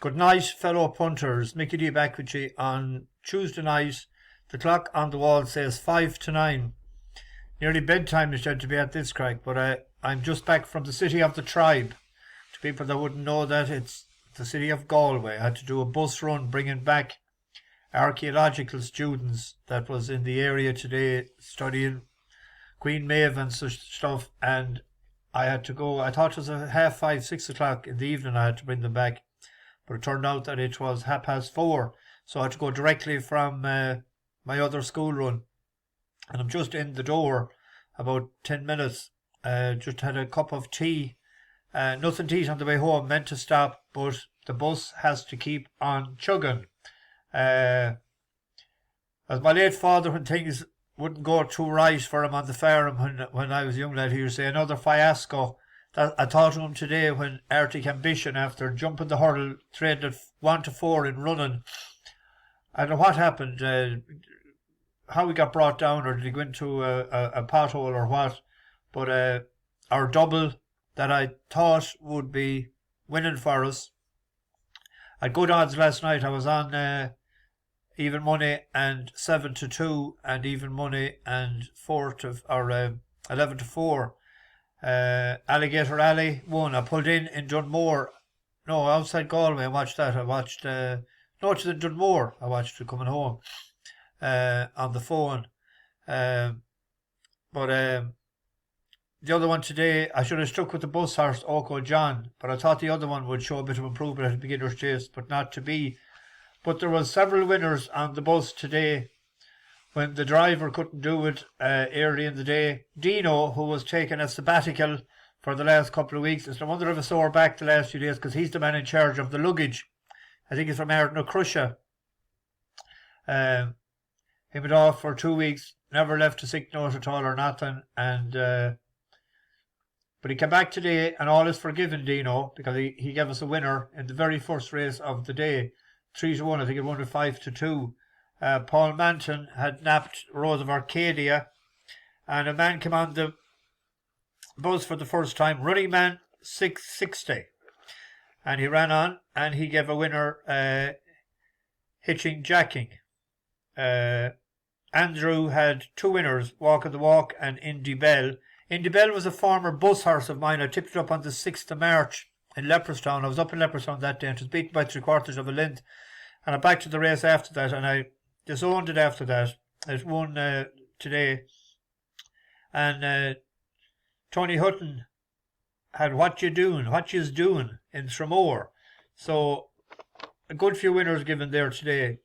Good night, fellow punters. Mickey D back with you on Tuesday night. The clock on the wall says 5 to 9. Nearly bedtime is said to be at this crack, but I'm just back from the city of the tribe. To people that wouldn't know that, it's the city of Galway. I had to do a bus run bringing back archaeological students that was in the area today studying Queen Maeve and such stuff, and I had to go. I thought it was a 5:30, 6 o'clock in the evening I had to bring them back, but it turned out that it was 4:30, so I had to go directly from my other school run, and I'm just in the door about 10 minutes. Just had a cup of tea, nothing to eat on the way home, meant to stop, but the bus has to keep on chugging. As my late father, when things wouldn't go too right for him on the farm when I was a young lad, he would say, another fiasco. That I thought of him today when Arctic Ambition, after jumping the hurdle, trained at 1 to 4 in running. I don't know what happened, how he got brought down, or did he go into a pothole or what, but our double that I thought would be winning for us. At good odds last night, I was on even money and 7 to 2, and even money and 11 to 4. Alligator Alley won. I pulled in Dunmore. No, outside Galway. I watched that. I watched no, it's in Dunmore. I watched it coming home on the phone. But the other one today, I should have stuck with the bus horse Oko John, but I thought the other one would show a bit of improvement at the beginner's chase, but not to be. But there was several winners on the bus today when the driver couldn't do it early in the day. Dino, who was taking a sabbatical for the last couple of weeks, it's no wonder of a sore back the last few days, because he's the man in charge of the luggage. I think he's from Ardnacrusha. He went off for 2 weeks, never left a sick note at all or nothing, and but he came back today, and all is forgiven, Dino, because he gave us a winner in the very first race of the day. 3 to 1, I think it won to 5 to 2. Paul Manton had napped Rose of Arcadia, and a man came on the bus for the first time, running man 660, and he ran on, and he gave a winner hitching jacking. Andrew had 2 winners, Walk of the Walk and Indy Bell. Indy Bell was a former bus horse of mine. I tipped it up on the 6th of March in Leopardstown. I was up in Leopardstown that day, and it was beaten by 3/4 of a length. And I backed to the race after that, and I disowned it after that. It won today. And Tony Hutton had What You's Doing in Tramore. So a good few winners given there today.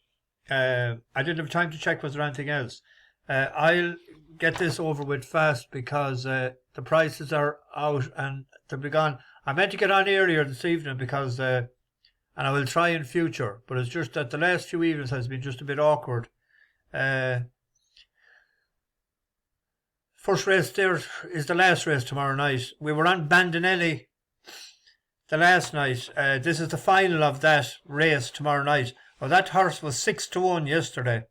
I didn't have time to check was there anything else. I'll get this over with fast because the prices are out and they'll be gone. I meant to get on earlier this evening because and I will try in future, but it's just that the last few evenings has been just a bit awkward. First race there is the last race tomorrow night. We were on Bandinelli the last night. This is the final of that race tomorrow night. Well, that horse was 6 to 1 yesterday.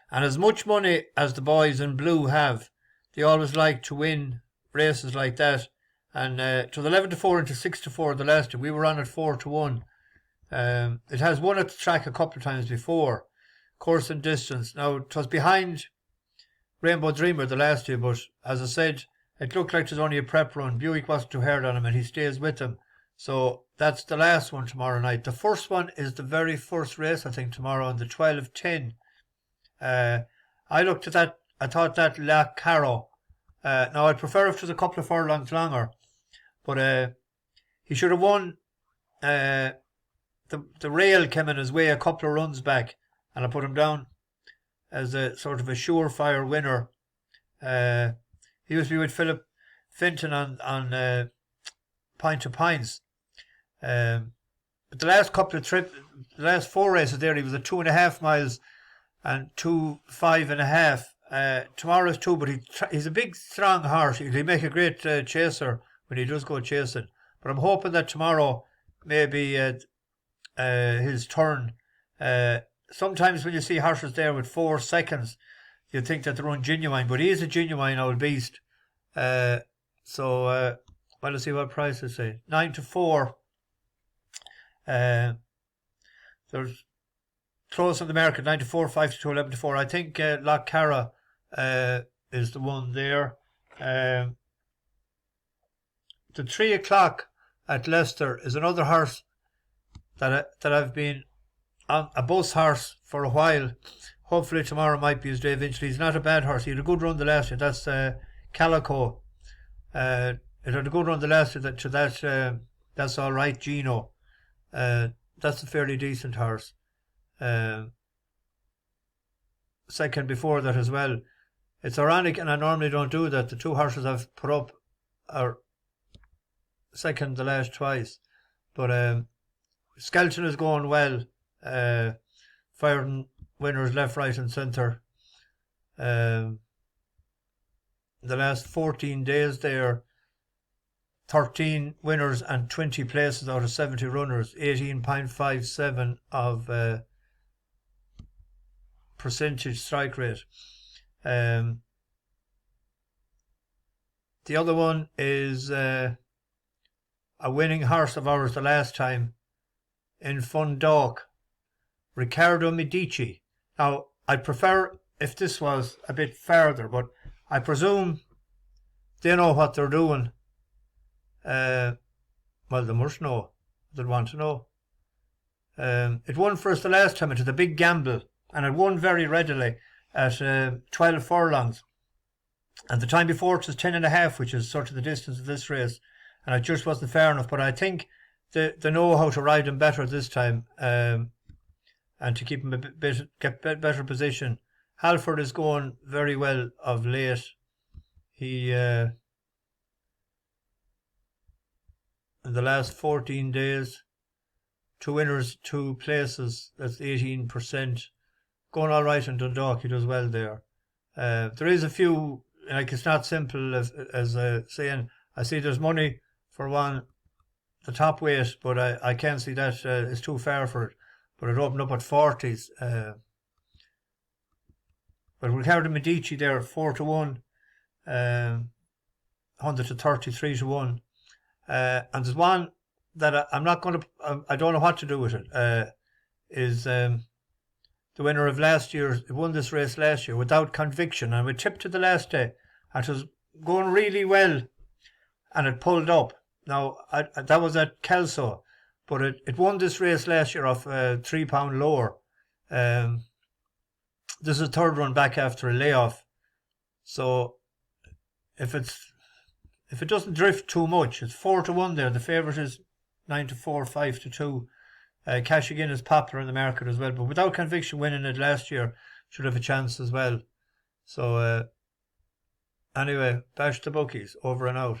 And as much money as the boys in blue have, they always like to win races like that. And it was 11 to 4 into 6 to 4 the last year. We were on at 4 to 1. It has won at the track a couple of times before. Course and distance. Now, it was behind Rainbow Dreamer the last year, but as I said, it looked like it was only a prep run. Buick wasn't too hard on him, and he stays with him. So that's the last one tomorrow night. The first one is the very first race, I think, tomorrow on the 12:10. I looked at that. I thought that Lough Carra. Now I'd prefer if it was a couple of furlongs longer, but he should have won. The rail came in his way a couple of runs back, and I put him down as a sort of a surefire winner. He used to be with Philip Finton on Pint of Pints. But the last couple of the last 4 races there, he was at 2.5 miles and 2 5.5. Tomorrow's 2, but he's a big, strong horse. He'll make a great chaser when he does go chasing. But I'm hoping that tomorrow may be his turn. Sometimes when you see horses there with 4 seconds, you think that they're ungenuine, but he is a genuine old beast. So let's see what prices say. 9 to 4. There's close on the market, 94, 5 to 2, 11 to 4. I think Lough Carra is the one there. The 3 o'clock at Leicester is another horse that I've been on a bus horse for a while. Hopefully tomorrow might be his day eventually. He's not a bad horse. He had a good run the last year. That's Calico. It had a good run the last year. That's all right, Gino. That's a fairly decent horse. Second before that as well. It's ironic, and I normally don't do that. The 2 horses I've put up are second the last twice. But Skelton is going well. Firing winners left, right and centre. The last 14 days there, 13 winners and 20 places out of 70 runners, 18.57 of percentage strike rate. The other one is a winning horse of ours the last time in Dundalk, Ricardo Medici. Now, I'd prefer if this was a bit further, but I presume they know what they're doing. Well, they must know. They'd want to know. It won for us the last time. It was a big gamble, and it won very readily at 12 furlongs. And the time before it was 10.5, which is sort of the distance of this race, and it just wasn't fair enough. But I think they know how to ride him better this time, and to keep him get better position. Halford is going very well of late. He in the last 14 days, 2 winners, 2 places. That's 18%. Going all right in Dundalk. He does well there. There is a few, like, it's not simple as saying, I see there's money for one, the top weight, but I can't see that is too far for it. But it opened up at 40s. But Ricardo Medici there, 4 to 1, 100 to 33 to 1. And there's one that I'm not going to, I don't know what to do with it, is the winner of last year. It won this race last year without conviction, and we tipped to the last day, and it was going really well, and it pulled up. Now, that was at Kelso, but it won this race last year off £3 lower. This is a third run back after a layoff. So if it doesn't drift too much, it's 4 to 1 there. The favourite is 9 to 4, 5 to 2. Cash again is popular in the market as well, but without conviction winning it last year, should have a chance as well. So anyway, bash the bookies, over and out.